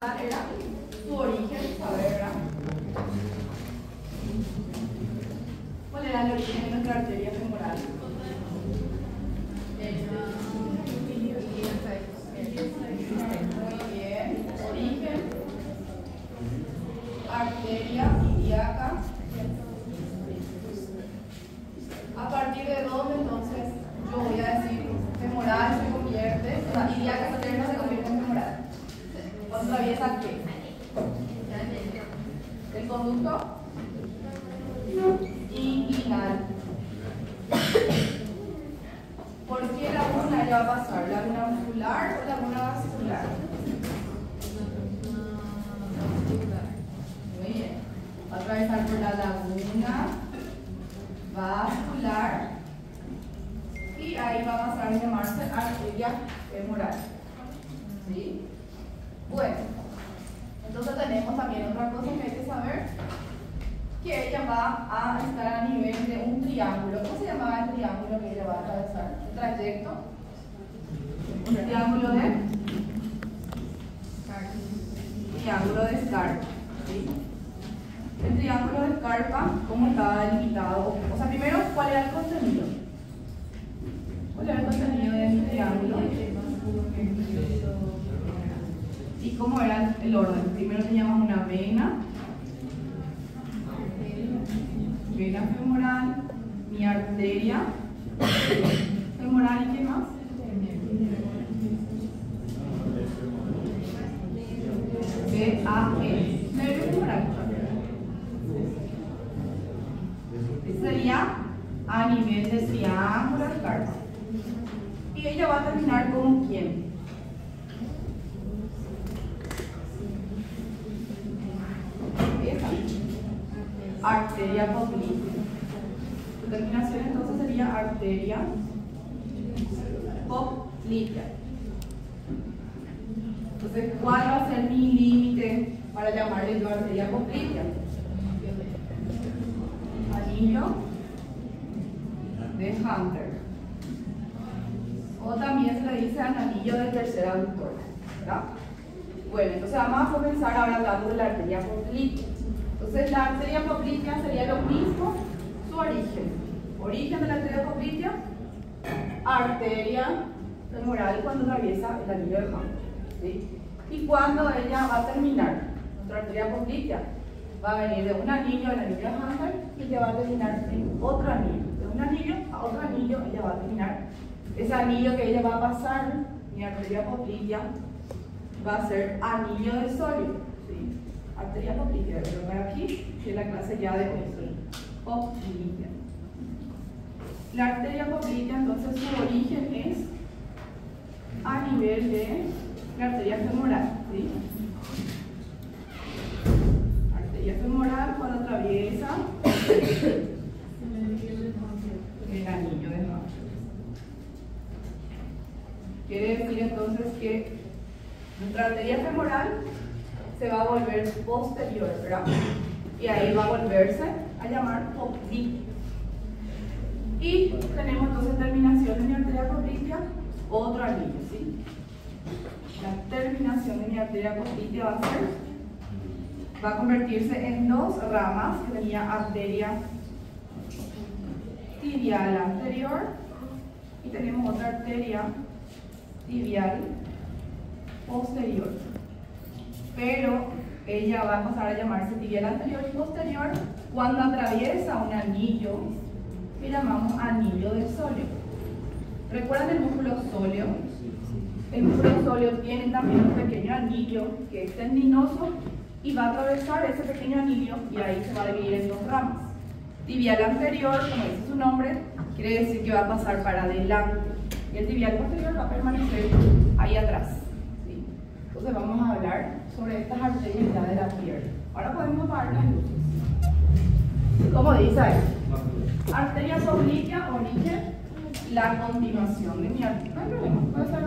Era su origen, saber, ¿verdad? ¿Cuál era el origen de nuestra arteria femoral? Muy bien. Origen, arteria ilíaca. ¿A partir de dónde entonces yo voy a decir femoral se convierte, o sea, ilíaca se convierte en femoral? ¿Cuándo atraviesa qué? ¿El conducto? Inguinal. ¿Por qué laguna ya va a pasar? ¿Laguna muscular o laguna vascular? Muy bien. Va a atravesar por la laguna vascular y ahí va a pasar a llamarse arteria femoral. ¿Sí? Bueno, entonces tenemos también otra cosa que hay que saber, que ella va a estar a nivel de un triángulo. ¿Cómo se llamaba el triángulo que ella va a atravesar? El trayecto. Un triángulo de Scarpa. ¿Sí? El triángulo de Scarpa, ¿cómo estaba delimitado? O sea, primero, ¿cuál era el contenido? ¿Cuál era el contenido de mi triángulo? ¿Y cómo era el orden? Primero teníamos una vena femoral, mi arteria femoral y ¿qué más? VAE, nervio femoral. Este sería a nivel de triángulo de Scarpa. Y ella va a terminar con ¿quién? Arteria poplitea. Su terminación entonces sería arteria poplitea. Entonces, ¿cuál va a ser mi límite para llamarle yo arteria poplitea? Anillo de Hunter. O también se le dice anillo de tercer aductor, ¿verdad? Bueno, entonces vamos a comenzar ahora hablando de la arteria poplitea. Entonces la arteria poplitea sería lo mismo, su origen. Origen de la arteria poplitea, arteria femoral cuando atraviesa el anillo de Hunter. ¿Sí? Y cuando ella va a terminar, nuestra arteria poplitea va a venir de un anillo, el anillo de Hunter, y ella va a terminar en otro anillo. De un anillo a otro anillo, ella va a terminar. Ese anillo que ella va a pasar, mi arteria poplitea, va a ser anillo de Sorio. ¿Sí? Arteria poplitea, pero para aquí, que es la clase ya de hoy. Poplitea. La arteria poplitea, entonces, su origen es a nivel de la arteria femoral. ¿Sí? Arteria femoral cuando atraviesa el anillo de Hunter. Quiere decir entonces que nuestra arteria femoral se va a volver posterior, ¿verdad? Y ahí va a volverse a llamar poplitea. Y tenemos entonces terminación de mi arteria poplitea, otro anillo, ¿sí? La terminación de mi arteria poplitea va a convertirse en dos ramas, que tenía arteria tibial anterior y tenemos otra arteria tibial posterior. Pero ella va a pasar a llamarse tibial anterior y posterior cuando atraviesa un anillo que llamamos anillo de Solio. ¿Recuerdan el músculo sóleo? El músculo sóleo tiene también un pequeño anillo que es tendinoso y va a atravesar ese pequeño anillo y ahí se va a dividir en dos ramas. Tibial anterior, como dice su nombre, quiere decir que va a pasar para adelante y el tibial posterior va a permanecer ahí atrás. ¿Sí? Entonces vamos a hablar sobre estas arterias ya de la pierna. Ahora podemos apagar las luces. ¿Cómo dice ahí? Arteria poplitea, origen, la continuación de mi arteria. No hay problema, puede ser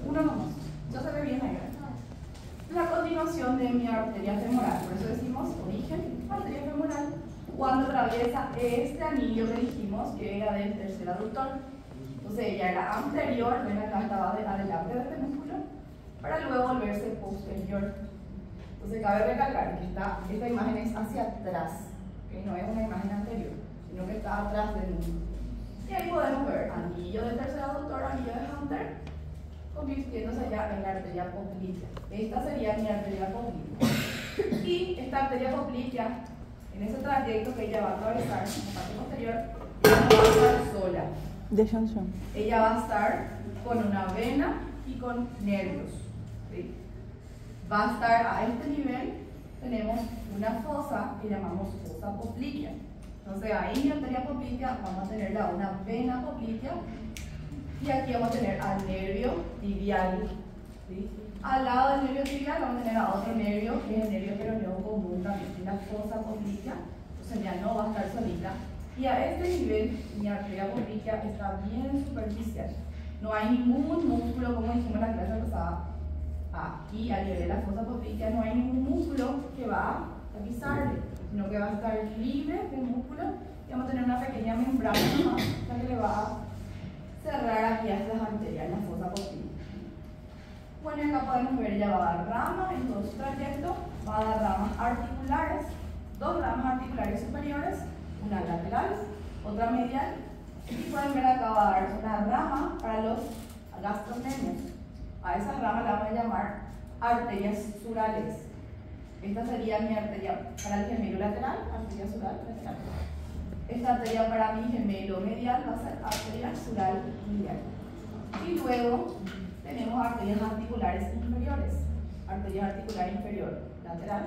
uno nomás. Ya se ve bien ahí. La continuación de mi arteria femoral. Por eso decimos origen, arteria femoral, cuando atraviesa este anillo que dijimos que era del tercer aductor. Entonces ella era anterior, ven acá estaba adelante de este músculo, para luego volverse posterior. Entonces cabe recalcar que esta imagen es hacia atrás, que no es una imagen anterior, sino que está atrás del músculo. Y ahí podemos ver anillo de tercer aductor, anillo de Hunter, convirtiéndose ya en la arteria poplitea. Esta sería mi arteria poplitea. Y esta arteria poplitea, en ese trayecto que ella va a atravesar en la parte posterior, ella no va a estar sola. Ella va a estar con una vena y con nervios. ¿Sí? Va a estar a este nivel, tenemos una fosa que llamamos fosa poplitea. Entonces ahí en la arteria poplitea vamos a tener una vena poplitea y aquí vamos a tener al nervio tibial. ¿Sí? Al lado del nervio tibial vamos a tener a otro nervio que es el nervio peroneo común también, la fosa poplitea. Entonces ya no va a estar solita. Y a este nivel mi arteria poplitea está bien superficial. No hay ningún músculo, como dijimos en la clase pasada, aquí a nivel de la fosa poplitea no hay ningún músculo que va a pisarle, sino que va a estar libre del músculo y vamos a tener una pequeña membrana más que le va a cerrar aquí a estas arterias, la fosa poplitea. Bueno, y acá podemos ver, ella va a dar ramas en todo su trayecto, va a dar ramas articulares, dos ramas articulares superiores, una lateral, otra medial, y pueden ver acá va a dar una rama para los gastrocnemios. A esas ramas las vamos a llamar arterias surales. Esta sería mi arteria para el gemelo lateral, arteria sural lateral. Esta arteria para mi gemelo medial va a ser arteria sural medial. Y luego tenemos arterias articulares inferiores. Arteria articular inferior lateral,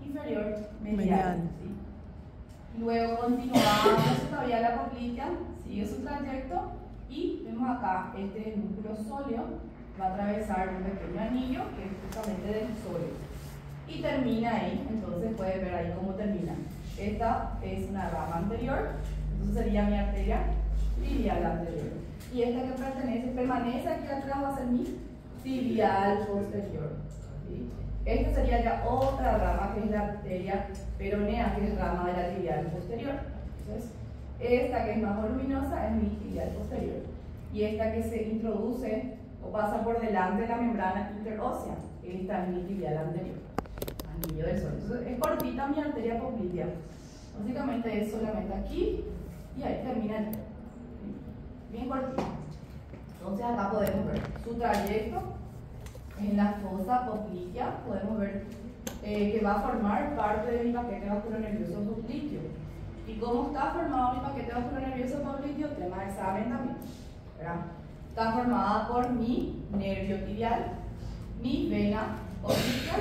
inferior medial. ¿Sí? Luego continuamos todavía la poplitea, sigue su trayecto y vemos acá este músculo sóleo. Va a atravesar un pequeño anillo que es justamente del sóleo y termina ahí. Entonces pueden ver ahí cómo termina. Esta es una rama anterior, entonces sería mi arteria tibial anterior, y esta que permanece aquí atrás va a ser mi tibial posterior. ¿Sí? Esta sería ya otra rama que es la arteria peronea, que es rama de la tibial posterior. Entonces esta que es más voluminosa es mi tibial posterior, y esta que se introduce o pasa por delante de la membrana interósea, esta es mi tibial anterior, anillo del suelo. Entonces es cortita mi arteria poplitea, básicamente es solamente aquí y ahí termina el dedo, bien cortita. Entonces acá podemos ver su trayecto en la fosa poplitea, podemos ver que va a formar parte de mi paquete vasculonervioso popliteo. ¿Y cómo está formado mi paquete vasculonervioso popliteo? Tema de examen también, ¿verdad? Está formada por mi nervio tibial, mi vena poplitea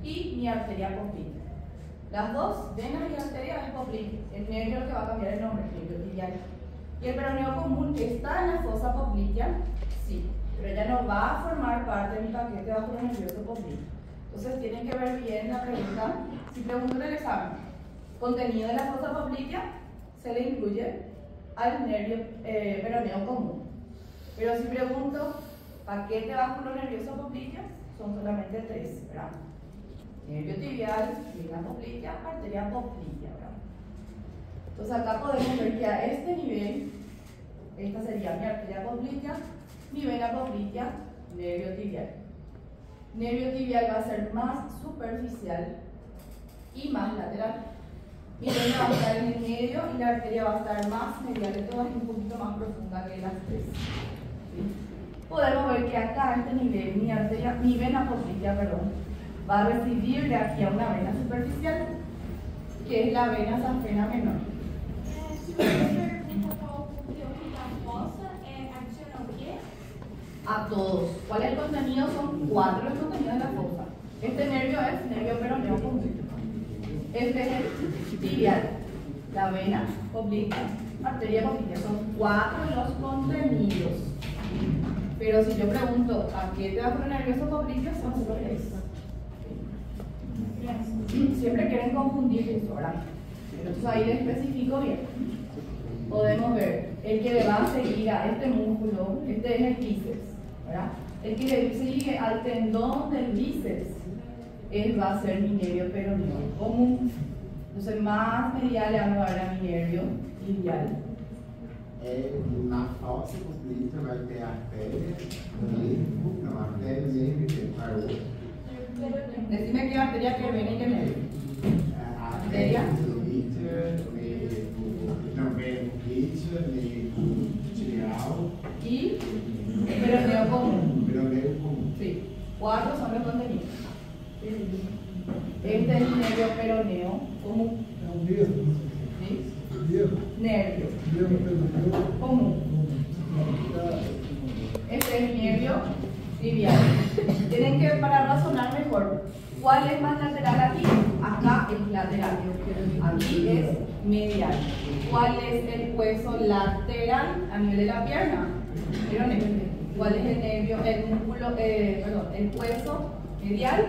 y mi arteria poplitea. Las dos venas y arterias es poplitea. El nervio es lo que va a cambiar el nombre, el nervio tibial. Y el peroneo común está en la fosa poplitea, sí, pero ella no va a formar parte de mi paquete vasculonervioso popliteo. Entonces tienen que ver bien la pregunta. Si pregunto en el examen, contenido de la fosa poplitea, se le incluye al nervio peroneo común. Pero si pregunto, paquete vasculonervioso poplitea, son solamente tres, ¿verdad? Nervio tibial, vena poplitea, arteria poplitea, ¿verdad? Entonces acá podemos ver que a este nivel, esta sería mi arteria poplitea, mi vena poplitea, nervio tibial. Nervio tibial va a ser más superficial y más lateral. Mi vena va a estar en el medio y la arteria va a estar más medial de todas y un poquito más profunda que las tres. Podemos ver que acá a este nivel mi vena poplitea, va a recibir de aquí a una vena superficial, que es la vena safena menor. A todos. ¿Cuál es el contenido? Son 4 los contenidos de la fosa. Este nervio es nervio peroneo común. Este es el tibial, la vena poplitea, arteria poplitea. Son 4 los contenidos. Pero si yo pregunto, paquete vasculonervioso popliteo, son solo 3. Siempre quieren confundir eso, ¿verdad? Entonces ahí les especifico bien. Podemos ver, el que le va a seguir a este músculo, este es el bíceps, ¿verdad? El que le sigue al tendón del bíceps, él va a ser mi nervio peroneo común. Entonces más medial le vamos a dar a mi nervio tibial. Na fossa poplitea vai ter artéria, nervo, não, artéria, nervo e nervo. Decime qué arteria que viene y qué nervio. Arteria. Y peroneo común. Sí. 4 son los contenidos. Este es el nervio peroneo común. ¿Sí? Nervio común. Este es el nervio tibial. Tienen que, para razonar mejor, ¿cuál es más lateral aquí? Acá es lateral. Aquí es medial. ¿Cuál es el hueso lateral a nivel de la pierna? Peroneo. ¿Cuál es el nervio, el músculo, el hueso medial?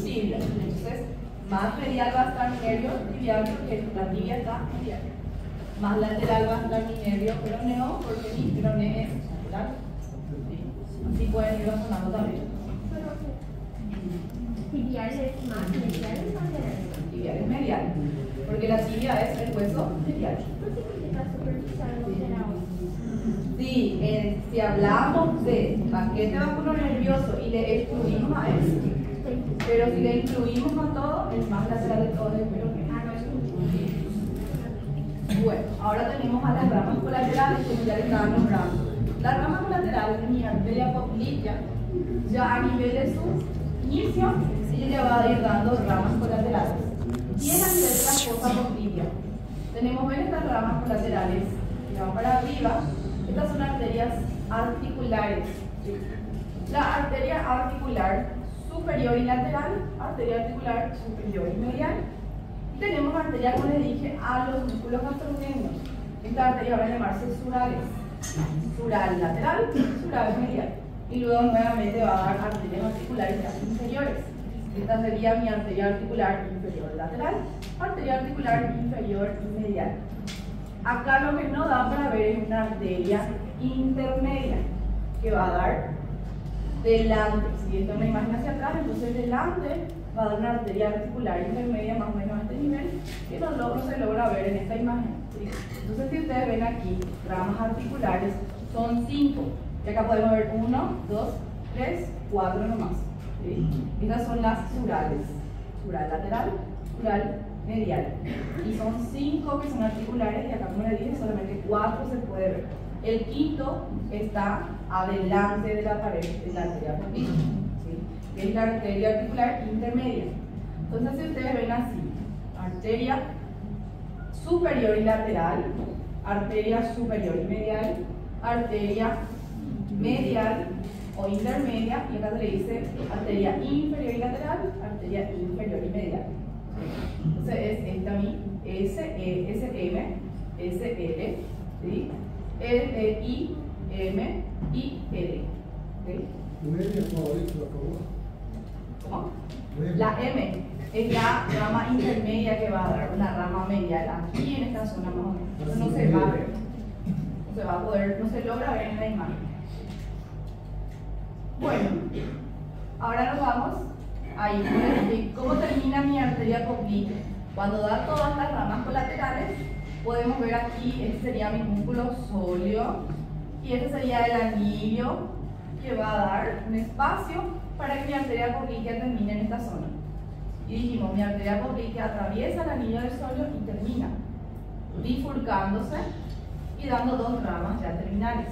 Tibia. Entonces, más medial va a estar mi nervio tibial porque la tibia está medial. Más lateral va a estar mi nervio peroneo porque mi peroneo es lateral. ¿Sí? Así pueden ir razonando también. Tibial es más medial o lateral. Tibial es medial, porque la tibia es el hueso medial. Sí, si hablamos de paquete vacuno-nervioso y le excluimos a eso, pero si le incluimos a todo, el más lateral de todo es el peroneo. Bueno, ahora tenemos a las ramas colaterales, como ya les estaba nombrando. Las ramas colaterales de mi arteria poplitea, ya a nivel de su inicio, ella ya va a ir dando ramas colaterales. Y en a nivel de la fosa poplitea, tenemos en estas ramas colaterales que van para arriba. Estas son arterias articulares. La arteria articular superior y lateral, arteria articular superior y medial. Y tenemos arteria, como les dije, a los músculos gastrocnemios. Estas arterias van a llamarse surales. Sural lateral, sural medial. Y luego nuevamente va a dar arterias articulares inferiores. Esta sería mi arteria articular inferior lateral, arteria articular inferior y medial. Acá lo que no da para ver es una arteria intermedia que va a dar delante. Si esto es una imagen hacia atrás, entonces delante va a dar una arteria articular intermedia más o menos a este nivel que no se logra ver en esta imagen. ¿Sí? Entonces si ustedes ven aquí ramas articulares son 5 y acá podemos ver 1, 2, 3, 4 nomás. ¿Sí? Estas son las surales, sural lateral, sural medial, y son 5 que son articulares y acá, como les dije, solamente 4 se puede ver. El quinto está adelante de la pared de la arteria poplitea, ¿sí? Es la arteria articular intermedia. Entonces si ustedes ven así, arteria superior y lateral, arteria superior y medial, arteria medial o intermedia, y acá se le dice arteria inferior y lateral, arteria inferior y medial. Entonces es esta mi SM, SL, ¿sí? I, M, I, L. ¿Sí? ¿Cómo? La M es la rama intermedia que va a dar una rama medial aquí en esta zona más o menos. Eso no se va a ver. No se va a poder, no se logra ver en la imagen. Bueno, ahora nos vamos ahí. ¿Cómo termina mi arteria poplitea? Cuando da todas las ramas colaterales, podemos ver aquí, este sería mi músculo sóleo y este sería el anillo que va a dar un espacio para que mi arteria poplitea termine en esta zona. Y dijimos, mi arteria poplitea atraviesa el anillo del sóleo y termina bifurcándose y dando 2 ramas ya terminales.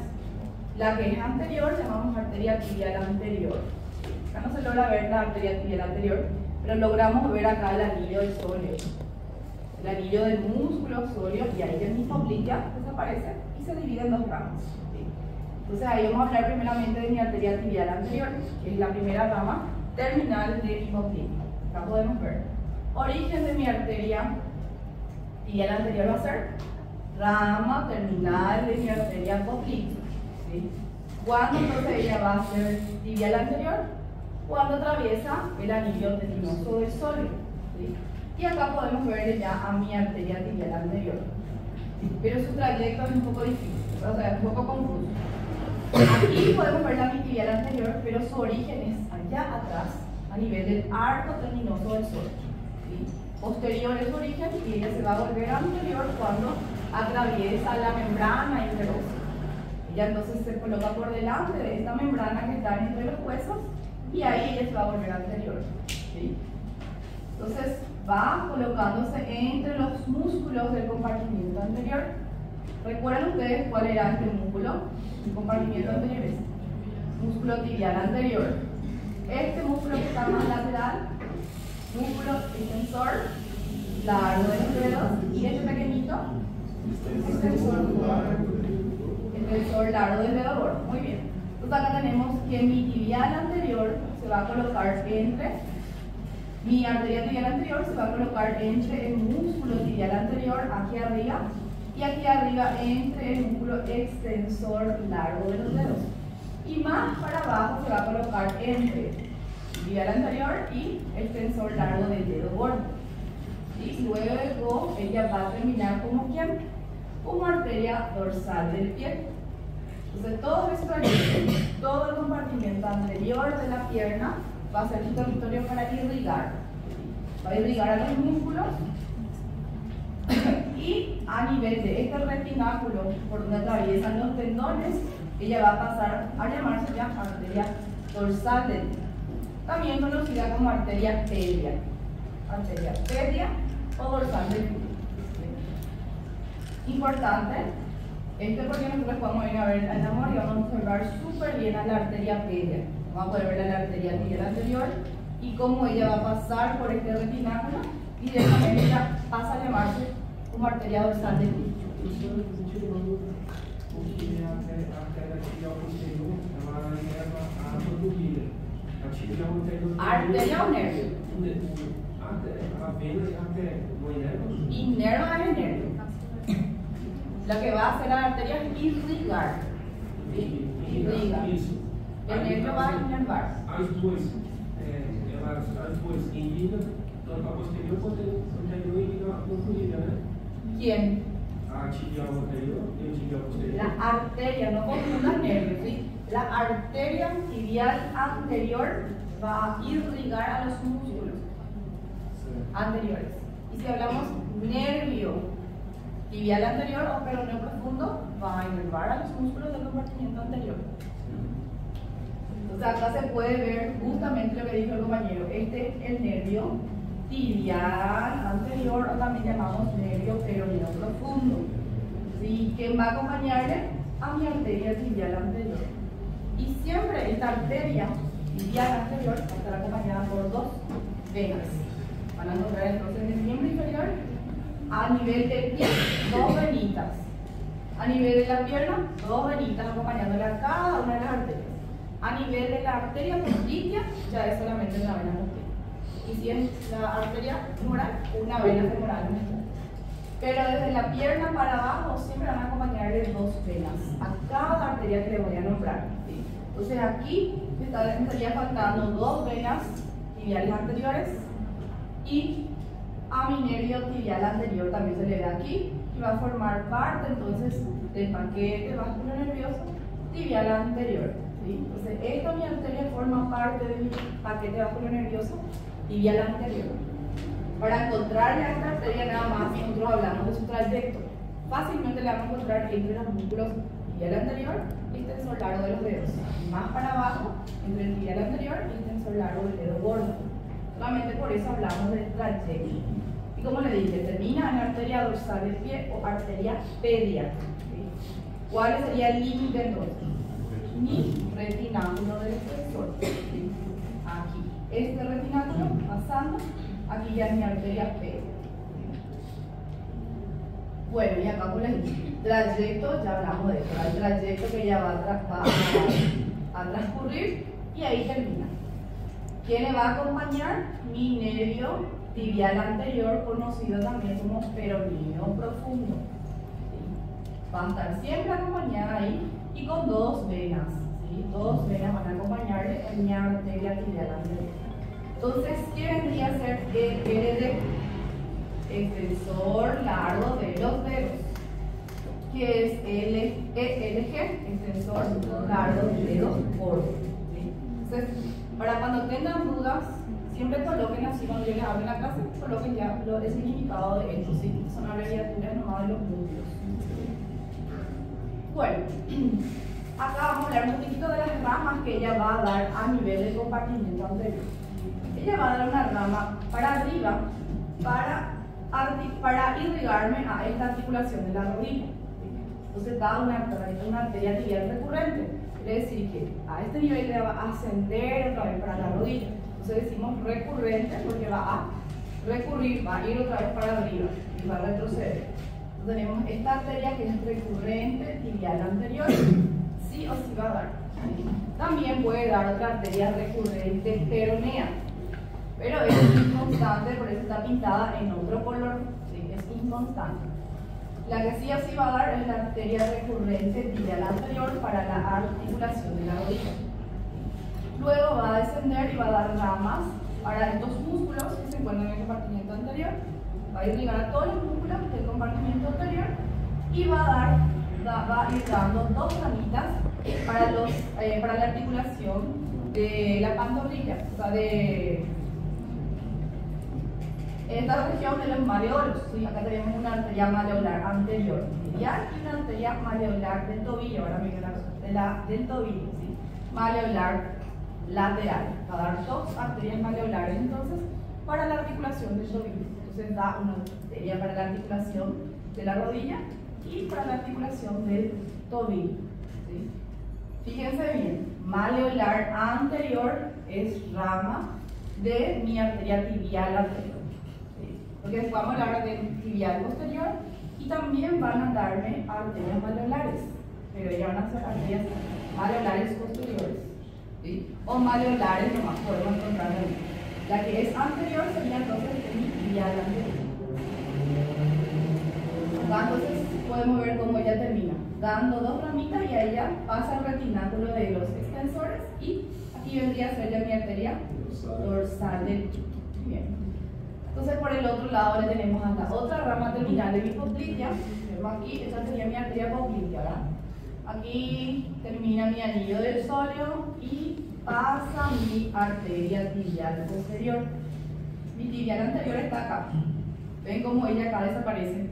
La que es anterior llamamos arteria tibial anterior. Acá no se logra ver la arteria tibial anterior, pero logramos ver acá el anillo del sóleo, el anillo del músculo sóleo, y ahí el mi poplitea desaparece y se divide en 2 ramas. ¿Sí? Entonces ahí vamos a hablar primeramente de mi arteria tibial anterior, que es la primera rama terminal de mi poplitea. Acá podemos ver origen de mi arteria tibial anterior va a ser rama terminal de mi arteria poplitea. ¿Sí? ¿Cuándo entonces ella va a ser tibial anterior? Cuando atraviesa el anillo tendinoso del sóleo. ¿Sí? Y acá podemos ver ya a mi arteria tibial anterior. ¿Sí? Pero su trayecto es un poco difícil, o sea, es un poco confuso. Aquí podemos ver la mi tibial anterior, pero su origen es allá atrás, a nivel del arco tendinoso del sóleo. ¿Sí? Posterior es su origen y ella se va a volver anterior cuando atraviesa la membrana interósea. Ella entonces se coloca por delante de esta membrana que está entre los huesos y ahí ella se va a volver anterior. ¿sí? Entonces va colocándose entre los músculos del compartimiento anterior. ¿Recuerdan ustedes cuál era este músculo? El compartimiento anterior es músculo tibial anterior. Este músculo que está más lateral, músculo extensor largo de los dedos, y este pequeñito, extensor largo del dedo gordo. Muy bien. Entonces acá tenemos que mi tibial anterior se va a colocar entre, mi arteria tibial anterior se va a colocar entre el músculo tibial anterior aquí arriba, y aquí arriba entre el músculo extensor largo de los dedos. Y más para abajo se va a colocar entre tibial anterior y extensor largo del dedo gordo. Y luego ella va a terminar como ¿quién? Como arteria dorsal del pie. Entonces todo nuestro trayecto, todo el compartimiento anterior de la pierna va a ser un territorio para irrigar. Va a irrigar a los músculos y a nivel de este retináculo por donde atraviesan los tendones, ella va a pasar a llamarse ya arteria dorsal del pie, también conocida como arteria pedia. Arteria pedia o dorsal del pie. Importante, porque nosotros podemos ir a ver el amor y vamos a observar súper bien a la arteria pedia. Vamos a poder ver a la arteria tibial anterior y cómo ella va a pasar por este retináculo y de esa manera ella pasa a llamarse como arteria dorsal del pie. Arteria o nervio. Y nervio es nervio. Lo que va a hacer la arteria es irrigar. ¿Sí? Irriga. El nervio va a inervar. As duas irrigam, tanto a posterior quanto a anterior irriga confundida, né? ¿Quién? A tibial anterior e o tibial posterior. La arteria, no confundan nervios, ¿sí? La arteria tibial anterior va a irrigar a los músculos anteriores. Y si hablamos nervio tibial anterior o peroneo profundo, va a inervar a los músculos del compartimiento anterior. Entonces acá se puede ver justamente lo que dijo el compañero. Este es el nervio tibial anterior, o también llamamos nervio peroneo profundo. ¿Sí? ¿Quién va a acompañarle? A mi arteria tibial anterior. Y siempre esta arteria tibial anterior va a estar acompañada por dos venas. Van a encontrar entonces en el miembro inferior, a nivel del pie, dos venitas. A nivel de la pierna, dos venitas acompañándole a cada una de las arterias. A nivel de la arteria postritia, ya es solamente una vena postritia. Y si es la arteria femoral, una vena femoral. Pero desde la pierna para abajo siempre van a acompañarle dos venas a cada arteria que le voy a nombrar. ¿Sí? Entonces aquí me estaría faltando dos venas tibiales anteriores y a mi nervio tibial anterior también se le ve aquí y va a formar parte entonces del paquete vascular nervioso tibial anterior. ¿Sí? Entonces esta mi arteria forma parte de mi paquete vascular nervioso tibial anterior. Para encontrarle a esta arteria nada más nosotros hablamos de su trayecto. Fácilmente le vamos a encontrar entre los músculos tibial anterior y extensor largo de los dedos. Más para abajo, entre el tibial anterior y extensor largo del dedo gordo. Solamente por eso hablamos del trayecto. Y como le dije, termina en arteria dorsal del pie o arteria pedia. ¿Sí? ¿Cuál sería el límite entonces? Mi retináculo del extensor. ¿Sí? Aquí. Este retináculo pasando, aquí ya es mi arteria pedia. Bueno, y acá por el trayecto, ya hablamos de eso, el trayecto que ya va a transcurrir y ahí termina. ¿Quién le va a acompañar? Mi nervio tibial anterior, conocido también como peroneo profundo. ¿Sí? Va a estar siempre acompañada ahí y con dos venas. ¿Sí? Dos venas van a acompañarle en mi arteria tibial anterior. Entonces, ¿qué vendría a ser el LD? Extensor largo de los dedos, que es LG, extensor largo del dedo gordo. ¿Sí? Entonces, para cuando tengan dudas, siempre coloquen así, cuando yo les hablo en la clase, coloquen ya el significado de esto, ¿sí? Son abreviaturas nomás de los músculos. Bueno, acá vamos a hablar un poquito de las ramas que ella va a dar a nivel del compartimiento anterior. ella va a dar una rama para arriba para irrigarme a esta articulación de la rodilla. Entonces da una arteria tibial recurrente. Quiere decir que a este nivel le va a ascender otra vez para la rodilla. Entonces decimos recurrente porque va a recurrir, va a ir otra vez para arriba y va a retroceder. Entonces tenemos esta arteria que es recurrente tibial anterior, sí o sí va a dar. También puede dar otra arteria recurrente peronea, pero es inconstante, por eso está pintada en otro color, ¿sí? Es inconstante. La que sí o sí va a dar es la arteria recurrente tibial anterior para la articulación de la rodilla. Luego va a descender y va a dar ramas para estos músculos que se encuentran en el compartimiento anterior. Va a irrigar a todos los músculos del compartimiento anterior y va a ir dando dos ramitas para la articulación de la pantorrilla, o sea, de esta región de los maleolos. ¿Sí? Acá tenemos una arteria maleolar anterior tibial y una arteria maleolar del tobillo, ahora del tobillo, ¿sí? Maleolar lateral. Va a dar dos arterias maleolares entonces para la articulación del tobillo. Entonces da una arteria para la articulación de la rodilla y para la articulación del tobillo. ¿Sí? Fíjense bien, maleolar anterior es rama de mi arteria tibial anterior. ¿Sí? Porque después vamos a hablar de tibial posterior y también van a darme arterias maleolares, pero ya van a ser arterias maleolares posteriores. ¿Sí? O maleolares nomás podemos encontrar ahí. La que es anterior sería entonces mi tibial anterior. Acá entonces podemos ver cómo ella termina, dando dos ramitas y ahí ya pasa el retináculo de los extensores y aquí vendría a ser ya mi arteria dorsal del pie. Bien. Entonces por el otro lado le tenemos hasta otra rama terminal de mi poplitea. Aquí, esta sería mi arteria poplitea, ¿verdad? Aquí termina mi anillo del sóleo y pasa mi arteria tibial posterior. Mi tibial anterior está acá. ¿Ven cómo ella acá desaparece?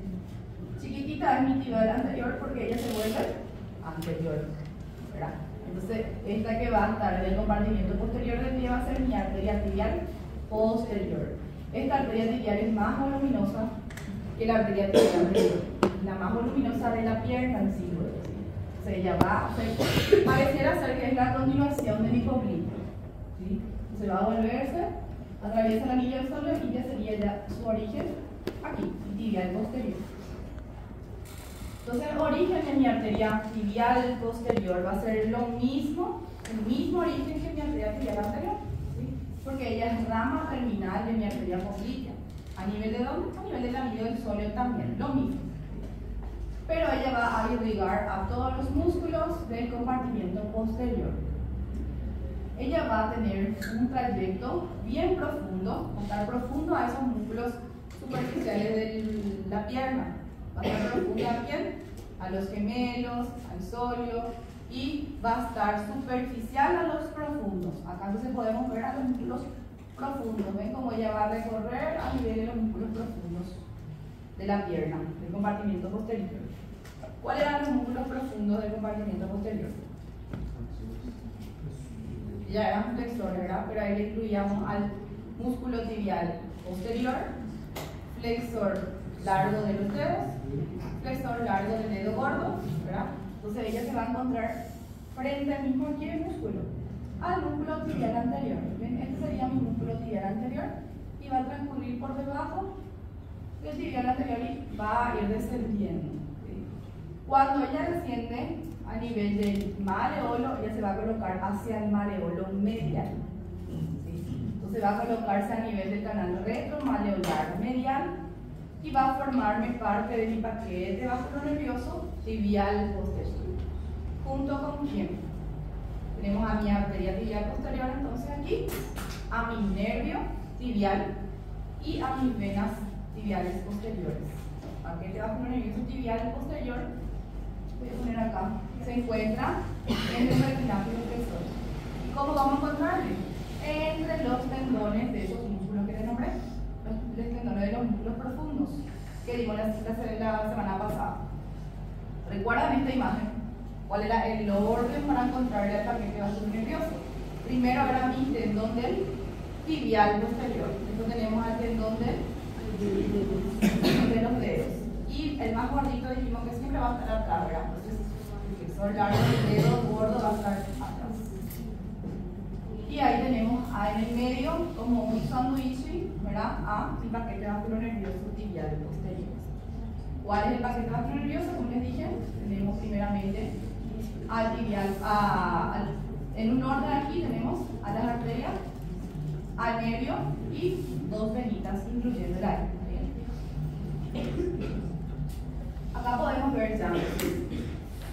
Chiquitita es mi tibial anterior porque ella se vuelve anterior, ¿verdad? Entonces, esta que va a estar en el compartimiento posterior del pie va a ser mi arteria tibial posterior. Esta arteria tibial es más voluminosa que la arteria tibial anterior, la más voluminosa de la pierna en sí. Entonces ella va a ser, pareciera ser que es la continuación de mi poplita, ¿sí? Entonces va a volverse, atraviesa el anillo del sóleo y ya sería ya su origen aquí, tibial posterior. Entonces el origen de mi arteria tibial posterior va a ser lo mismo, el mismo origen que mi arteria tibial anterior, ¿sí? Porque ella es rama terminal de mi arteria poplita. ¿A nivel de dónde? A nivel del anillo del sóleo también, lo mismo. Pero ella va a irrigar a todos los músculos del compartimiento posterior. Ella va a tener un trayecto bien profundo, va a estar profundo a esos músculos superficiales de la pierna. Va a estar profunda bien a los gemelos, al sóleo y va a estar superficial a los profundos. Acá entonces podemos ver a los músculos profundos. ¿Ven cómo ella va a recorrer a nivel de los músculos profundos de la pierna, del compartimiento posterior? ¿Cuáles eran los músculos profundos del compartimiento posterior? Ya eran flexores, ¿verdad? Pero ahí le incluíamos al músculo tibial posterior, flexor largo de los dedos, flexor largo del dedo gordo, ¿verdad? Entonces ella se va a encontrar frente al mismo aquí el músculo, al músculo tibial anterior. ¿Ven? Este sería mi músculo tibial anterior y va a transcurrir por debajo del tibial anterior y va a ir descendiendo. Cuando ella desciende a nivel del maleolo, ella se va a colocar hacia el maleolo medial. ¿Sí? Entonces va a colocarse a nivel del canal retromaleolar medial y va a formarme parte de mi paquete vasculonervioso tibial posterior. ¿Junto con quién? Tenemos a mi arteria tibial posterior, entonces aquí, a mi nervio tibial y a mis venas tibiales posteriores. Paquete vasculonervioso tibial posterior. Voy a poner acá, se encuentra entre el retináculo flexor. ¿Y cómo vamos a encontrarle? Entre los tendones de esos músculos que te nombré, los tendones de los músculos profundos que dimos la semana pasada. ¿Recuerdan esta imagen? ¿Cuál era el orden para encontrarle al paquete vasculonervioso? Primero era mi tendón del tibial posterior. Esto tenemos al tendón de los dedos. Y el más gordito dijimos que siempre va a estar acá, ¿verdad? Entonces, el flexor largo del dedo gordo va a estar atrás. Y ahí tenemos en el medio como un sándwich, ¿verdad? A el paquete vasculonervioso tibial posterior. ¿Cuál es el paquete vasculonervioso? Como les dije, tenemos primeramente al tibial, en un orden aquí tenemos a las arterias, al nervio y dos venitas, incluyendo el aire. Acá podemos ver ya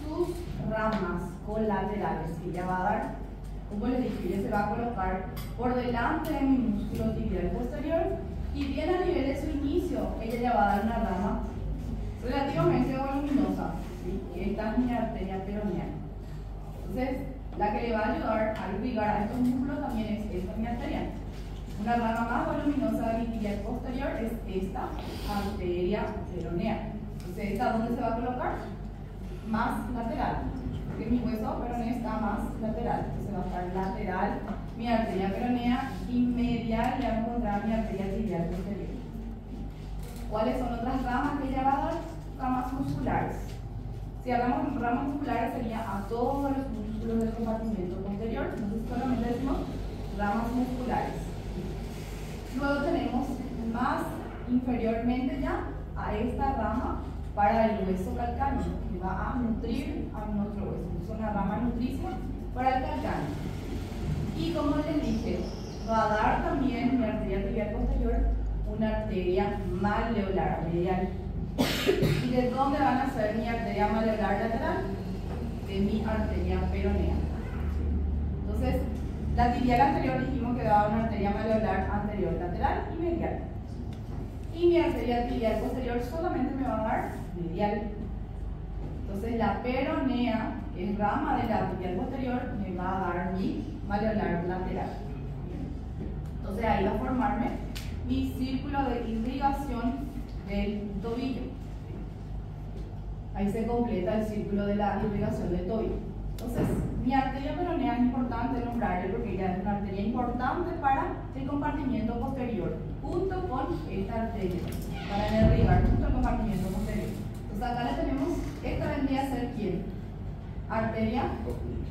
sus ramas colaterales que ya va a dar, como les dije, ya se va a colocar por delante de mi músculo tibial posterior y bien a nivel de su inicio, ella ya va a dar una rama relativamente voluminosa, ¿sí? Y esta es mi arteria peroneal. Entonces, la que le va a ayudar a irrigar a estos músculos también es esta mi arteria. Una rama más voluminosa de mi tibial posterior es esta arteria peroneal. Entonces, ¿esta dónde se va a colocar? Más lateral, porque mi hueso peroneo está más lateral. Entonces va a estar lateral mi arteria peronea y medial le vamos a encontrar mi arteria tibial posterior. ¿Cuáles son otras ramas que ella va a dar? Ramas musculares. Si hablamos de ramas musculares sería a todos los músculos del compartimento posterior, entonces solamente decimos ramas musculares. Luego tenemos más inferiormente ya a esta rama para el hueso calcáneo, que va a nutrir a nuestro hueso. Es una rama nutricia para el calcáneo. Y como les dije, va a dar también mi arteria tibial posterior una arteria maleolar medial. ¿Y de dónde van a ser mi arteria maleolar lateral? De mi arteria peroneal. Entonces, la tibial anterior dijimos que daba una arteria maleolar anterior lateral y medial. Y mi arteria tibial posterior solamente me va a dar medial. Entonces, la peronea, que es rama de la tibial posterior, me va a dar mi maleolar lateral. Entonces, ahí va a formarme mi círculo de irrigación del tobillo. Ahí se completa el círculo de la irrigación del tobillo. Entonces, mi arteria peronea es importante nombrarle porque ella es una arteria importante para el compartimiento posterior, junto con esta arteria, para irrigar justo el compartimiento posterior. Entonces, acá la tenemos, esta vendría a ser ¿quién? Arteria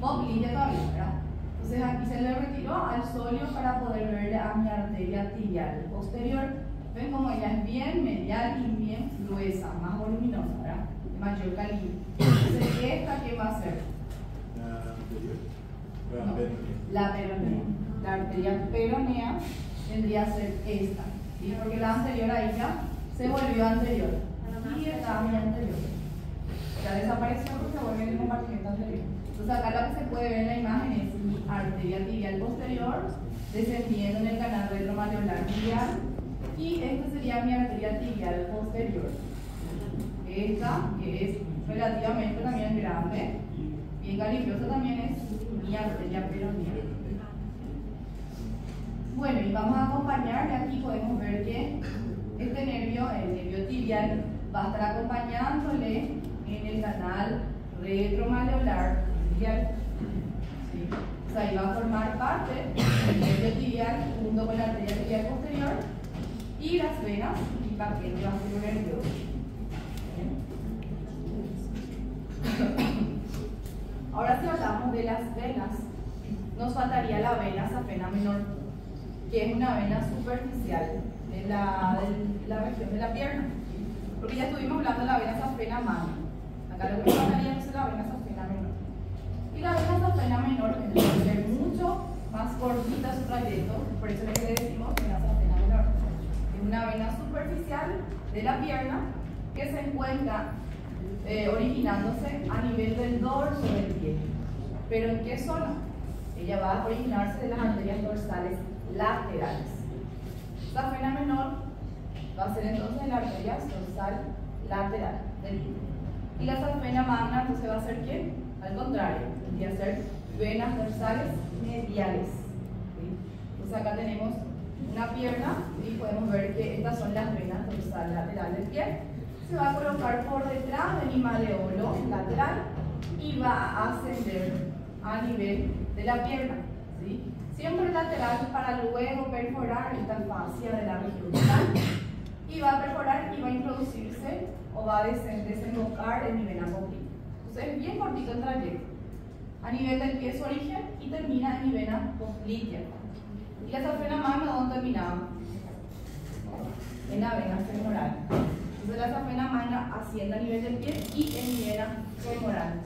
popltea todavía, ¿verdad? Entonces, aquí se le retiró al sóleo para poder verle a mi arteria tibial posterior. Ven como ella es bien medial y bien gruesa, más voluminosa, ¿verdad? De mayor calibre. Entonces, ¿esta qué va a ser? La peronea. La arteria peronea vendría a ser esta, ¿sí? Porque la anterior a ella se volvió anterior. Y esta mi anterior. Ya desapareció porque se vuelve en el compartimento anterior. Entonces acá lo que se puede ver en la imagen es mi arteria tibial posterior descendiendo en el canal retromaleolar medial. Y esta sería mi arteria tibial posterior. Esta, que es relativamente también grande, bien calibrosa, también es mi arteria peroneal. Bueno, y vamos a acompañar, aquí podemos ver que este nervio, el nervio tibial, va a estar acompañándole en el canal retromaleolar medial. ¿Sí? O sea, ahí va a formar parte del nervio tibial junto con la arteria tibial posterior y las venas y paquete vasculonervioso. Ahora si hablamos de las venas, nos faltaría la vena safena menor, que es una vena superficial de la región de la pierna, porque ya estuvimos hablando de la vena safena magna. Acá lo que nos faltaría es la vena safena menor. Y la vena safena menor debe ser mucho más cortita su trayecto, por eso es que le decimos vena safena menor. Es una vena superficial de la pierna que se encuentra originándose a nivel del dorso del pie. ¿Pero en qué zona? Ella va a originarse de las arterias dorsales laterales. La vena menor va a ser entonces la arteria dorsal lateral del pie. Y la safena magna entonces va a ser ¿quién? Al contrario, tendría que ser venas dorsales mediales. ¿Sí? Entonces acá tenemos una pierna y podemos ver que estas son las venas dorsales laterales del pie. Se va a colocar por detrás de mi maleolo lateral y va a ascender a nivel de la pierna. ¿Sí? Siempre lateral para luego perforar esta fascia de la región vital. Y va a perforar y va a introducirse o va a desembocar en mi vena poplítea. Entonces es bien cortito el trayecto. A nivel del pie es su origen y termina en mi vena poplítea. ¿Y la safena magna dónde terminaba? En la vena femoral. Entonces la safena magna asciende a nivel del pie y en mi vena femoral.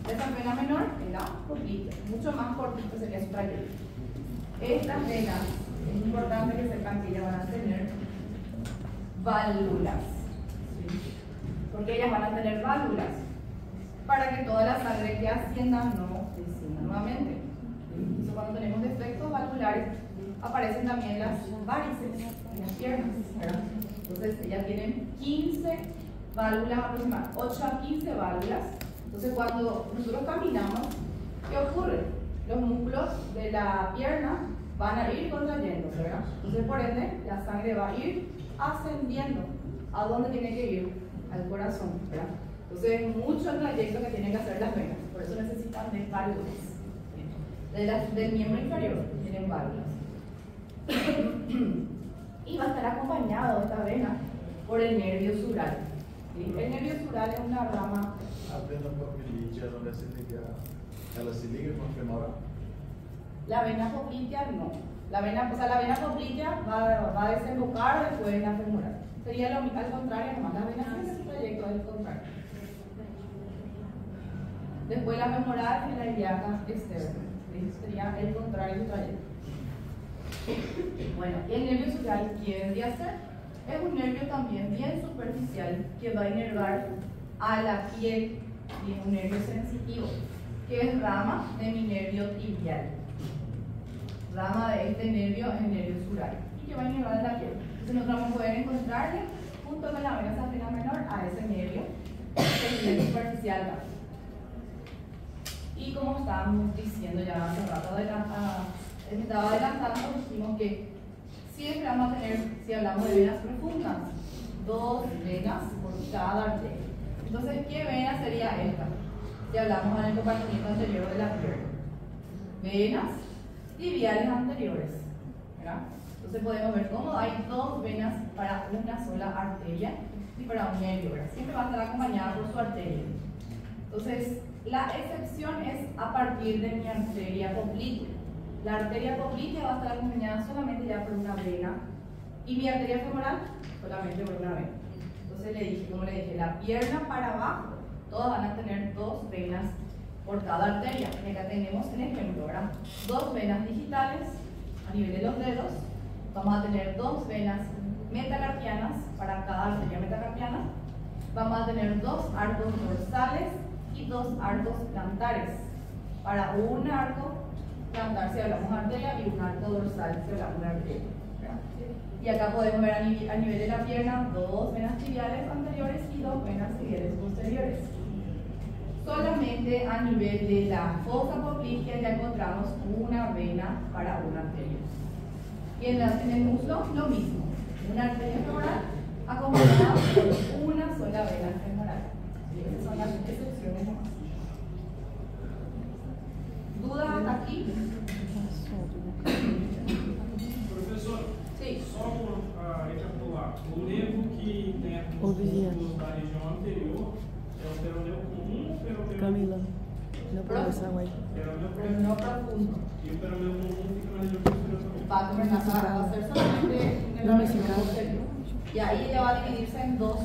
La safena menor en la poplítea. Mucho más cortito sería su trayecto. Estas venas, es importante que sepan que ellas van a tener válvulas. ¿Sí? Porque ellas van a tener válvulas para que toda la sangre que ascienda no descienda nuevamente. Entonces, cuando tenemos defectos valvulares, aparecen también las varices en las piernas, ¿verdad? Entonces, ellas tienen 15 válvulas aproximadamente, 8 a 15 válvulas. Entonces, cuando nosotros caminamos, ¿qué ocurre? Los músculos de la pierna van a ir contrayéndose, ¿verdad? Entonces, por ende, la sangre va a ir ascendiendo. ¿A dónde tiene que ir? Al corazón, ¿verdad? Entonces, es mucho el trayecto que tienen que hacer las venas. Por eso necesitan de válvulas. Del miembro inferior tienen válvulas. Y va a estar acompañado esta vena por el nervio sural. ¿Sí? El nervio sural es una rama. A vena poplítea, donde se liga, ela se liga con femoral. La vena poplítea no. La vena poplítea va a desembocar después en la femoral. Sería lo al contrario, nomás la vena tiene su trayecto al contrario. Después la femoral y la ilíaca externa. Sería el contrario del trayecto. Bueno, y el nervio sural, ¿qué vendría a ser? Es un nervio también bien superficial que va a inervar a la piel y es un nervio sensitivo, que es rama de mi nervio tibial. Rama de este nervio es el nervio sural y que va a inervar a la piel. Entonces nosotros vamos a poder encontrarle junto con la vena safena menor a ese nervio superficial. Y como estábamos diciendo ya hace rato, estaba adelantando, dijimos que siempre vamos a tener, si hablamos de venas profundas, 2 venas por cada arteria. Entonces, ¿qué vena sería esta? Si hablamos en el compartimiento anterior de la pierna. Venas tibiales anteriores, ¿verdad? Entonces podemos ver cómo hay 2 venas para una sola arteria y para un nervio, ¿verdad? Siempre va a estar acompañada por su arteria. Entonces, la excepción es a partir de mi arteria poplítea. La arteria poplítea va a estar acompañada solamente ya por una vena y mi arteria femoral solamente por una vena. Entonces le dije, como le dije, la pierna para abajo, todas van a tener 2 venas por cada arteria. Y acá tenemos el ejemplo, ¿verdad? 2 venas digitales a nivel de los dedos. Vamos a tener 2 venas metacarpianas para cada arteria metacarpiana. Vamos a tener 2 arcos dorsales y 2 arcos plantares para un arco plantar si hablamos de arteria y un arco dorsal si hablamos de arteria, ¿verdad? Y acá podemos ver a nivel de la pierna 2 venas tibiales anteriores y 2 venas tibiales posteriores. Solamente a nivel de la fosa poplítea ya encontramos una vena para una arteria. Y en el muslo lo mismo, una arteria femoral acompañada por una sola vena femoral. Esas son las excepciones nomás. ¿Dudas hasta aquí? Professor, Sí. só recapitular. O nervo que tem a músculos da região anterior é o peroneu comum ou peroneu? Camila, no puedo esa güey. Peroneu Pero comum. no profundo. E o peroneu comum fica na região posterior também. Va a ser solamente en el Domesticado. posterior. Y ahí ella va a dividirse en 2.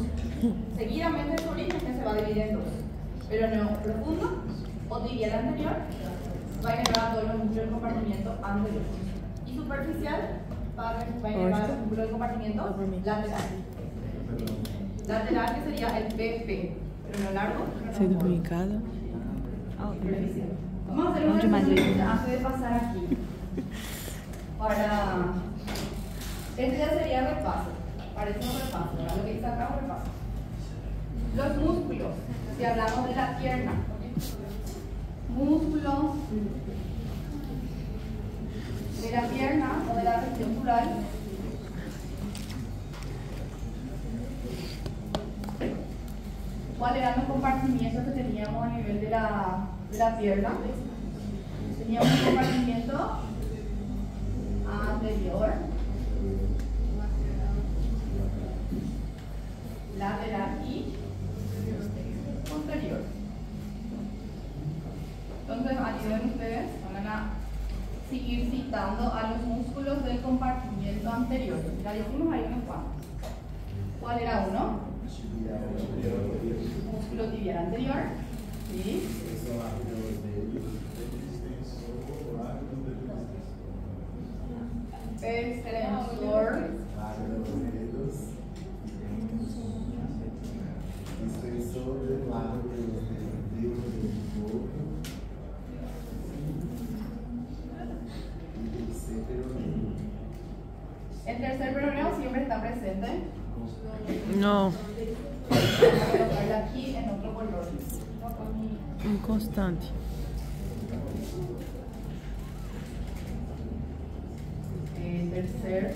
Seguidamente su origen se va a dividir en 2. Pero no profundo o tibial anterior va a inervar a todos los músculos del compartimiento anterior. Y superficial va a inervar a los músculos del compartimiento lateral. Lateral que sería el PP, pero no largo. Soy dominicana. Superficial. Vamos a hacer un Mucho más resumen lindo. antes de pasar aquí. Este ya sería repaso. Parece un repaso, ¿verdad? Lo que dice acá es un repaso. Los músculos, si hablamos de la pierna, músculos de la pierna o de la región sural, ¿cuáles eran los compartimientos que teníamos a nivel de la pierna? Teníamos un compartimiento anterior, lateral y posterior. Entonces, ayuden ustedes, van a seguir citando a los músculos del compartimiento anterior. Ya dijimos ahí unos cuantos. ¿Cuál era uno? Músculo tibial anterior. ¿Sí? Extensor. Extensor del lado de los dedos del cuerpo. El tercer peroneo siempre está presente. No, Voy a colocarla aquí en otro color. inconstante. El tercer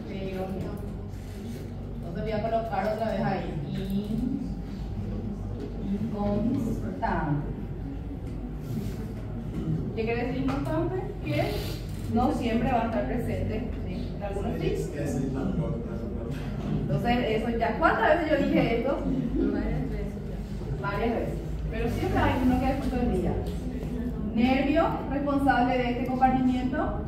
peroneo. Entonces voy a colocar otra vez ahí. Inconstante. ¿Qué quiere decir inconstante? Que no siempre va a estar presente. ¿Sí? En algunos sí. Entonces, eso ya. ¿Cuántas veces yo dije esto? Varias veces. Pero siempre hay uno que después del día. Nervio responsable de este compartimiento.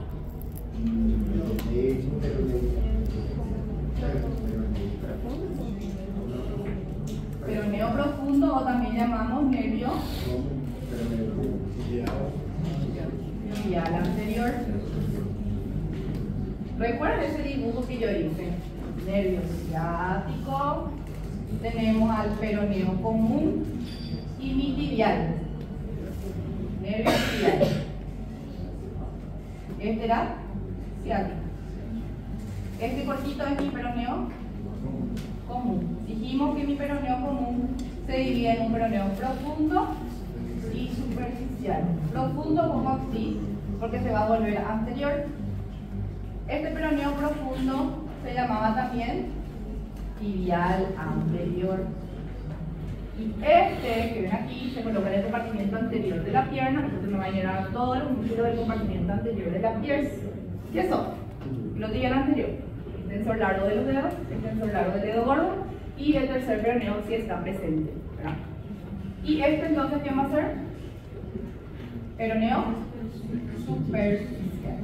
Peroneo profundo o también llamamos nervio tibial anterior. ¿Recuerdan ese dibujo que yo hice? Nervio ciático, tenemos al peroneo común y mi tibial. Nervio tibial. Este era ciático. Este cortito es mi peroneo común. Dijimos que mi peroneo común se divide en un peroneo profundo y superficial. Profundo como así, porque se va a volver anterior. Este peroneo profundo se llamaba también tibial anterior. Y este que ven aquí se coloca en el compartimiento anterior de la pierna, entonces me va a llenar todo el músculo del compartimiento anterior de la pierna. ¿Qué son? Lo tibial anterior, extensor largo de los dedos, extensor largo del dedo gordo y el tercer peroneo si está presente, ¿verdad? Y este entonces, ¿qué va a hacer? Peroneo superficial.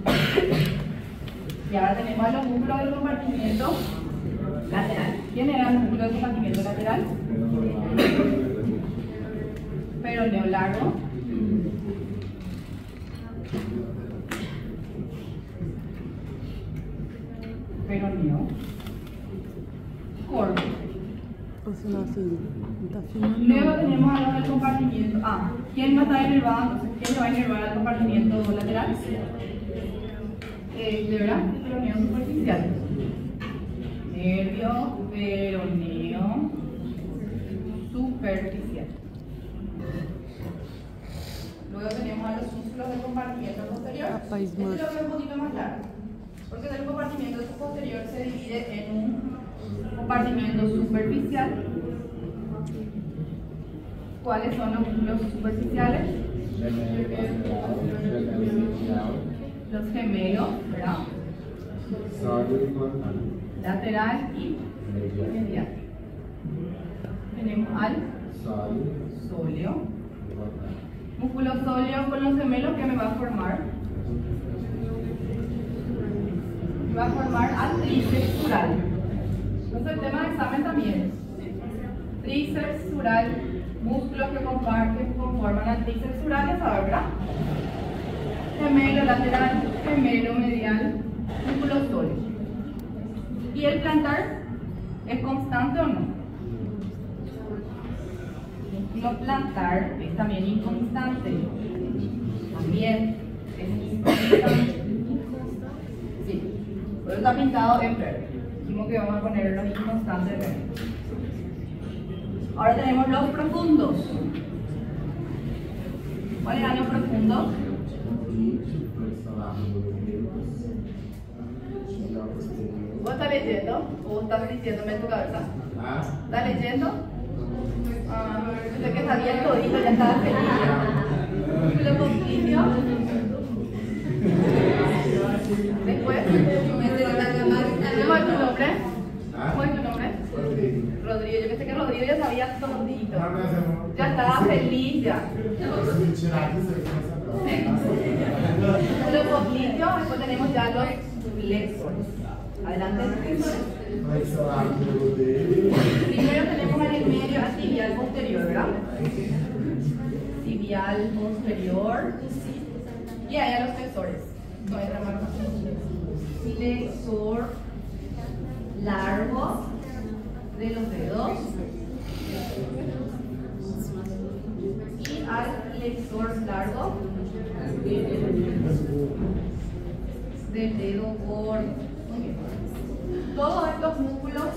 Y ahora tenemos a los músculos del compartimiento lateral. ¿Quién era el músculo del compartimiento lateral? Peroneo largo. Peroneo corto. Você não está filmando? Luego tenemos a los del compartimiento. ¿Quién va a estar inervado? ¿Quién le va a inervar al compartimiento lateral? ¿Verdad? Peroneo superficial. Nervio peroneo superficial. Luego tenemos a los músculos del compartimiento posterior. Este lo veo un poquito más largo, porque el compartimiento posterior se divide en un compartimiento superficial. ¿Cuáles son los músculos superficiales? Los gemelos, ¿verdad? Lateral y medial. Tenemos al sóleo. Músculo sóleo con los gemelos que me va a formar. Me va a formar al tríceps sural. Entonces el tema de examen también. Tríceps sural, músculos que conforman al tríceps sural, ya saben, ¿verdad? Gemelo lateral, gemelo medial, músculo sóleo. ¿Y el plantar es constante o no? Músculo plantar es también inconstante. También es inconstante. Sí, por eso está pintado en verde. Dijimos que vamos a poner los inconstantes en verde. Ahora tenemos los profundos. ¿Cuáles eran los profundos? ¿Vos estás leyendo? ¿O estás diciéndome en tu cabeza? ¿Estás leyendo? Pensé que sabía todito, ya estaba feliz. ¿Músculo poquicio? Después, ¿cómo es tu nombre? ¿Cómo es tu nombre? Rodrigo. Yo pensé que Rodrigo ya sabía todito. Ya estaba feliz ya. Los popliteos, después tenemos ya los flexores. Adelante. Primero tenemos en el medio al tibial posterior, ¿verdad? Tibial posterior. Y ahí a los flexores. Flexor largo de los dedos. Y al flexor largo del dedo gordo. Todos estos músculos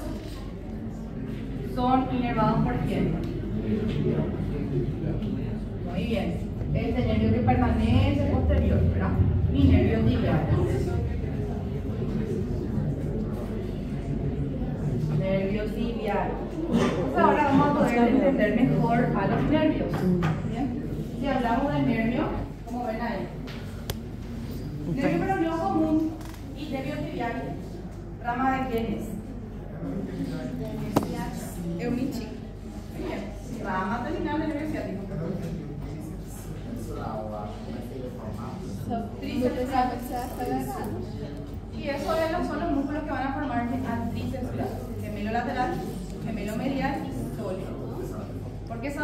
son inervados por quién. Muy bien. Este nervio que permanece posterior, ¿verdad? Mi nervio tibial. Nervio tibial. Entonces ahora vamos a poder entender mejor a los nervios. ¿Bien? Si hablamos del nervio, ¿cómo ven ahí? Nervio peroneo común y nervio tibial. ¿Rama de quién es? Eumichi. Bien. Rama terminal del nervio ciático. Tríceps. Y esos son los músculos que van a formar al tríceps, gemelo lateral, gemelo medial y sólido. ¿Por qué se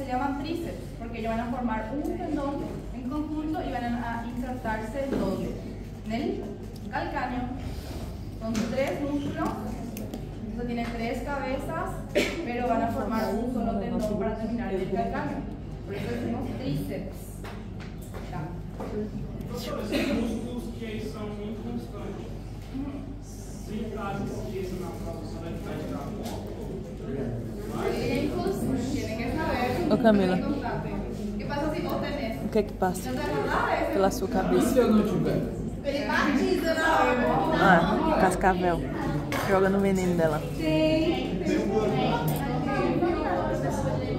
llaman tríceps? Porque ellos van a formar un tendón en conjunto y van a insertarse doble en el calcáneo. Son 3 músculos, eso tiene 3 cabezas, pero van a formar un solo tendón para terminar en el calcáneo. Por eso decimos tríceps. Professor, esses músculos que aí são inconstantes. Se caso esqueça na prova, você vai ficar de Tienen que saber. Ô, Camila. ¿Qué pasa si vos tenés? O que que passa ¿No te acordás? pela sua cabeça? Se eu não tiver? Peripatiza, não. Ah, cascavel. Joga no veneno dela. Sim.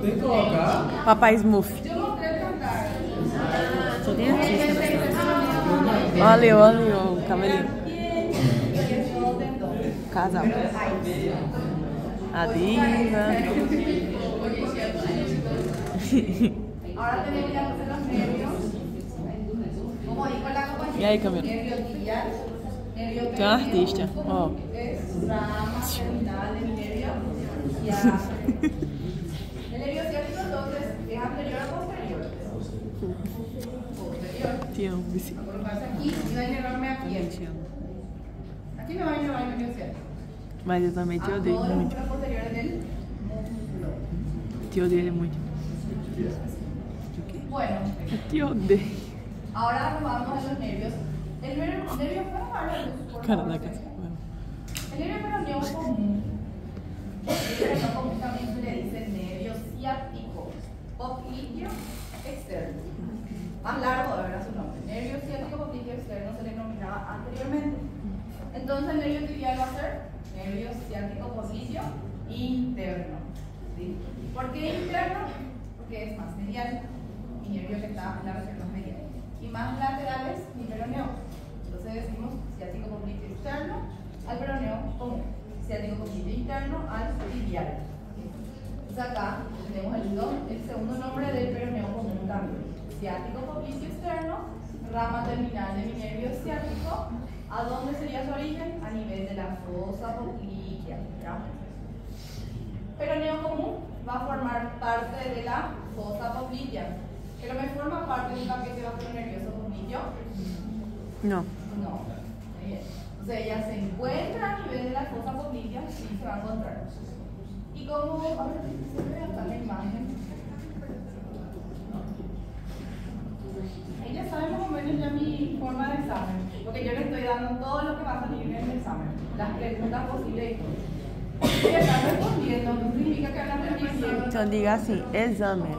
Tem que colocar. Papai Smurf. Eu mostrei cantar. Sou nem artista, né? Olha o cabelinho. Casal. A diva. Ahora tenemos ya los nervios. Como dijo la compañera. E aí, Camila? Nervio tibial, nervio Tu é uma artista, ó. Es rama terminal de mi nervio ciático. El nervio ciático entonces es anterior o posterior. Posterior. Te amo, Vici. Voy a colocarse aquí y va a inervarme aquí. Aquí me va a inervar el nervio ciático. Mas eu também te odeio Todos los muito. músculos posteriores del músculo. Te odeio muito. Bueno, Eu te odeio. ahora nos vamos a los nervios. El nervio por Cara favor. da casa. El nervio peroneo común. El común también se le dice nervio ciático popliteo externo. Más largo, de verdad, su nombre. Nervio ciático popliteo externo se le denominaba anteriormente. Entonces el nervio tibial va a ser nervio ciático popliteo interno. ¿Sí? ¿Por qué interno? Porque es más medial. Mi nervio que está en la región más medial. Y más laterales, mi peroneo. Entonces decimos ciático popliteo externo al peroneo común. Ciático popliteo interno al tibial. Entonces acá tenemos el segundo nombre del peroneo común también. Ciático popliteo externo, rama terminal de mi nervio ciático. ¿A dónde sería su origen? A nivel de la fosa poplitea. Peroneo común va a formar parte de la fosa poplitea. ¿Pero me forma parte de un paquete nervioso popliteo? No. No. Muy bien. Entonces ella se encuentra a nivel de la fosa poplitea, sí se va a encontrar. Y como, a ver, se ve acá la imagen. Ella sabe más o menos ya mi forma de examen, porque yo le estoy dando todo lo que va a salir en el examen, las preguntas posibles y todo. Y están respondiendo, no significa que hablan de mí. Então diga assim, exame.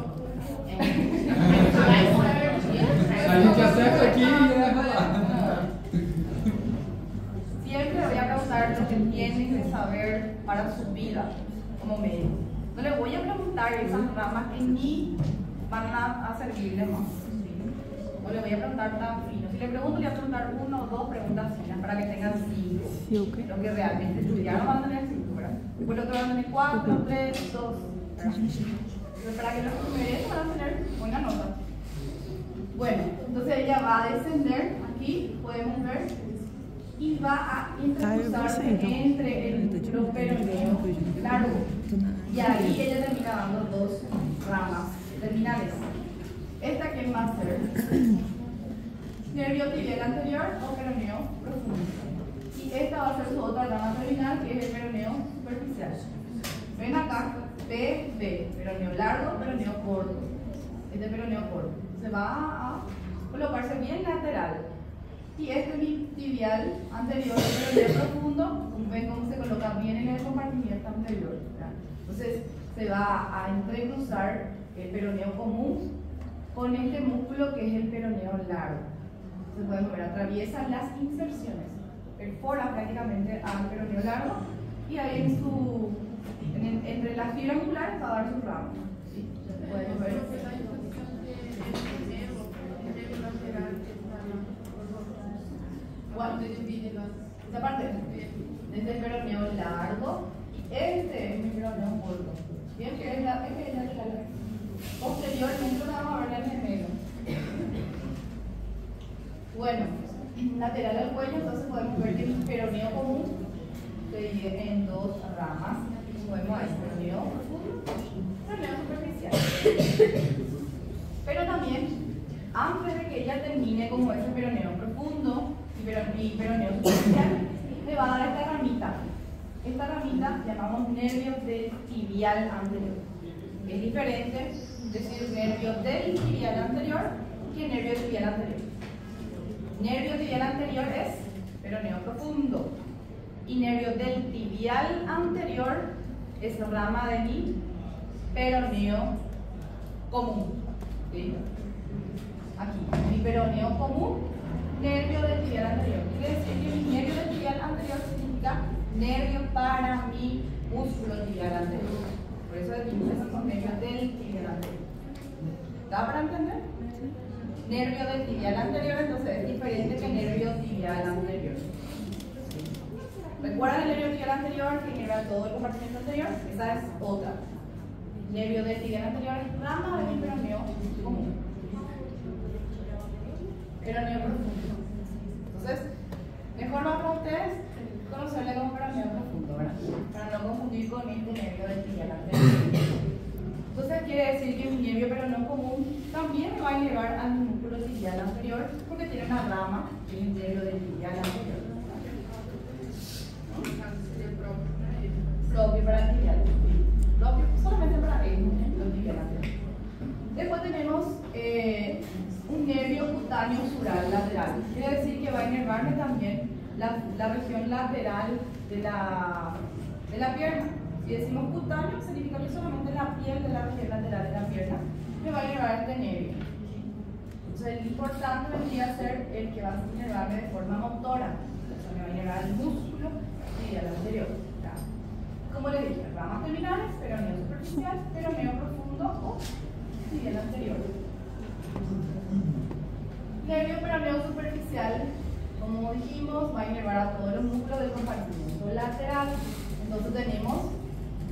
A gente acerta aqui e erra lá. Siempre voy a preguntar lo que tienen que saber para su vida como médico. No le voy a preguntar esas ramas que ni van a servirle más. ¿Sí? No le voy a preguntar tan fino. Si le pregunto, le voy a preguntar 1 o 2 preguntas finas para que tengan 5. Sí, ok. Lo que realmente estudiaron van a tener 5, ¿verdad? Después lo otro van a tener 4, 3, 2. ¿verdad? Pero para que los primeros van a tener buena nota. Bueno, entonces ella va a descender, aquí podemos ver, y va a intercruzarse entre el músculo peroneo largo. Y ahí ella termina dando 2 ramas terminales. ¿Esta quién va a ser? Nervio tibial anterior o peroneo profundo. Y esta va a ser su otra rama terminal, que es el peroneo superficial. Ven acá, PB, peroneo largo, peroneo corto. Este peroneo corto. Se va a colocarse bien lateral. Y este tibial anterior, el peroneo profundo, ven cómo se coloca bien en el compartimiento anterior. ¿verdad? Entonces se va a entrecruzar el peroneo común con este músculo que es el peroneo largo. Se pueden ver, atraviesa las inserciones, perfora prácticamente al peroneo largo y ahí entre las fibras musculares va a dar su ramo. ¿Sí? Podemos ver. ¿Cuál? Esta parte, desde el peroneo largo y este es mi peroneo corto. Bien, que es la posteriormente lo vamos a ver en el medio. Bueno, lateral al cuello, entonces podemos ver que el peroneo común se divide en 2 ramas. Podemos ver peroneo profundo, peroneo superficial. Pero también, antes de que ella termine como ese peroneo profundo y peroneo superficial, le va a dar esta ramita. Esta ramita llamamos nervio del tibial anterior. Es diferente decir nervio del tibial anterior que nervio tibial anterior. Nervio tibial anterior es peroneo profundo y nervio del tibial anterior es rama de mi peroneo común. ¿Sí? Aquí, mi peroneo común, nervio del tibial anterior. Quiere decir que mi nervio del tibial anterior significa nervio para mi músculo tibial anterior. Por eso decimos que son nervios del tibial anterior. ¿Da para entender? Nervio del tibial anterior, entonces es diferente que nervio tibial anterior. ¿Recuerdan el nervio tibial anterior que genera todo el compartimiento anterior? Esa es otra. Nervio del tibial anterior es rama de mi peroneo común. Peroneo profundo. Entonces, mejor va para ustedes conocerle como peroneo profundo, ¿verdad? Para no confundir con este nervio del tibial anterior. Entonces quiere decir que mi nervio peroneo común también me va a llevar al músculo tibial anterior porque tiene una rama que es el nervio del tibial anterior. Propio para el tibial. Propio solamente para el músculo tibial anterior. Después tenemos un nervio cutáneo sural lateral. Quiere decir que va a inervarme también la región lateral de la pierna. Si decimos cutáneo, significa que solamente la piel de la región lateral de la pierna me va a inervar este nervio. Entonces, el importante vendría a ser el que va a inervarme de forma motora. Entonces, me va a inervar el músculo tibial anterior. Como les dije, ramas terminales, peroneo superficial, peroneo profundo o tibial anterior. Nervio peroneo superficial, como dijimos, va a inervar a todos los músculos del compartimiento lateral. Entonces tenemos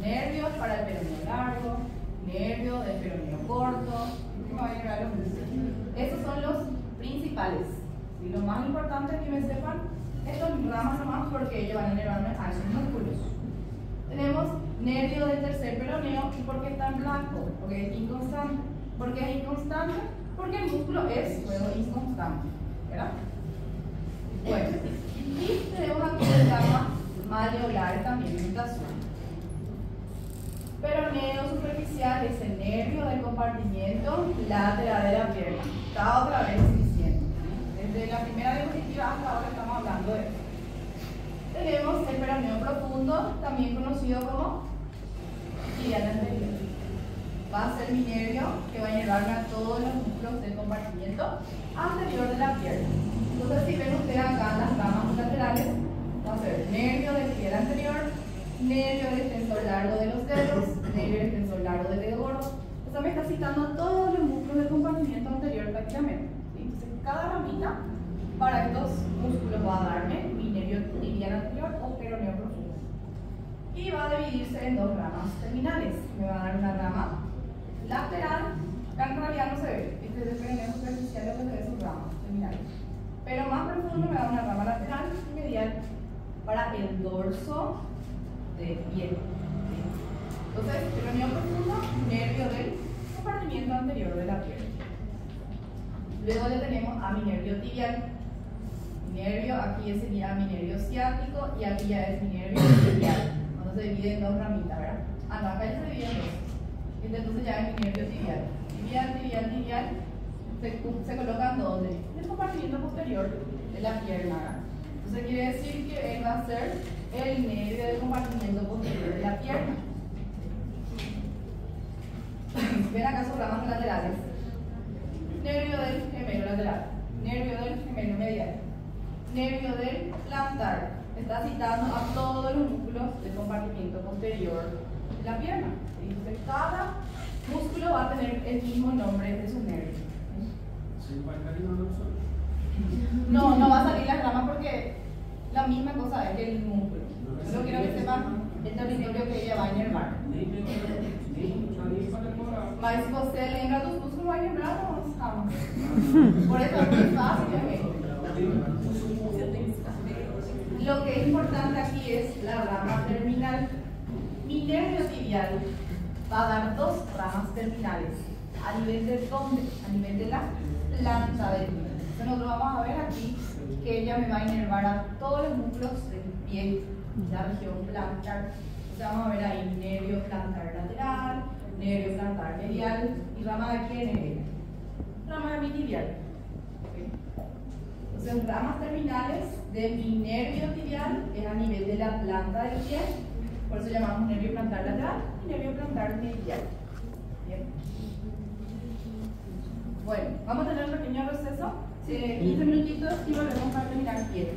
nervios para el peroneo largo, nervio del peroneo corto, y va a inervar los músculos. Esos son los principales. Y lo más importante es que me sepan estas ramas nomás porque ellos van a inervarme a esos músculos. Tenemos nervio del tercer peroneo. ¿Y por qué está en blanco? Porque es inconstante. ¿Por qué es inconstante? Porque el músculo es luego inconstante, ¿verdad? Bueno, y tenemos aquí el rama maleolar también en azul. Peroneo superficial es el nervio del compartimiento lateral de la pierna. Está otra vez diciendo. Desde la primera diapositiva hasta ahora estamos hablando de esto. Tenemos el peroneo profundo, también conocido como tibial anterior. Va a ser mi nervio que va a inervarme a todos los músculos del compartimiento anterior de la pierna. Entonces, si ven ustedes acá las ramas laterales, va a ser nervio del tibial anterior, nervio del extensor largo de los dedos, nervio del extensor largo del dedo gordo. Esto me está citando todos los músculos del compartimiento anterior prácticamente. ¿Sí? Entonces, cada ramita para estos músculos va a darme mi nervio tibial anterior o peroneo profundo. Y va a dividirse en dos ramas terminales. Me va a dar una rama lateral, que en realidad no se ve. Este es el peroneo superficial, lo que se ve sus ramas terminales. Pero más profundo me da una rama lateral y medial para el dorso del pie. Entonces, peroneo profundo, nervio del compartimiento anterior de la pierna. Luego le tenemos a mi nervio tibial. Mi nervio, aquí sería mi nervio ciático y aquí ya es mi nervio tibial. Cuando se divide en dos ramitas, ¿verdad? Acá ya se divide en dos. Entonces ya es mi nervio tibial. Tibial. Se colocan ¿dónde? En el compartimiento posterior de la pierna, ¿verdad? Entonces quiere decir que él va a ser el nervio del compartimiento posterior de la pierna. Ven acá sus ramas laterales. Nervio del gemelo lateral, nervio del gemelo medial, nervio del plantar. Está citando a todos los músculos del compartimiento posterior de la pierna. Entonces cada músculo va a tener el mismo nombre de su nervio. No va a salir las ramas porque la misma cosa es que el músculo. Solo quiero que sepan el territorio que ella va a inervar. Mas si você lembra dos músculos, vai lembrar das ramas. Por eso es muy fácil, Lo que es importante aquí es la rama terminal. Mi nervio tibial va a dar dos ramas terminales. ¿A nivel de dónde? A nivel de la planta del pie. Entonces nosotros vamos a ver aquí que ella me va a inervar a todos los músculos del pie, la región plantar. Entonces vamos a ver ahí nervio plantar lateral, nervio plantar medial y rama de quién es ella. Rama de mi tibial. ¿Okay? Entonces ramas terminales de mi nervio tibial es a nivel de la planta del pie, por eso llamamos nervio plantar lateral y nervio plantar medial. Bien. Bueno, vamos a tener un pequeño receso, 15 minutitos y volvemos para terminar el pie.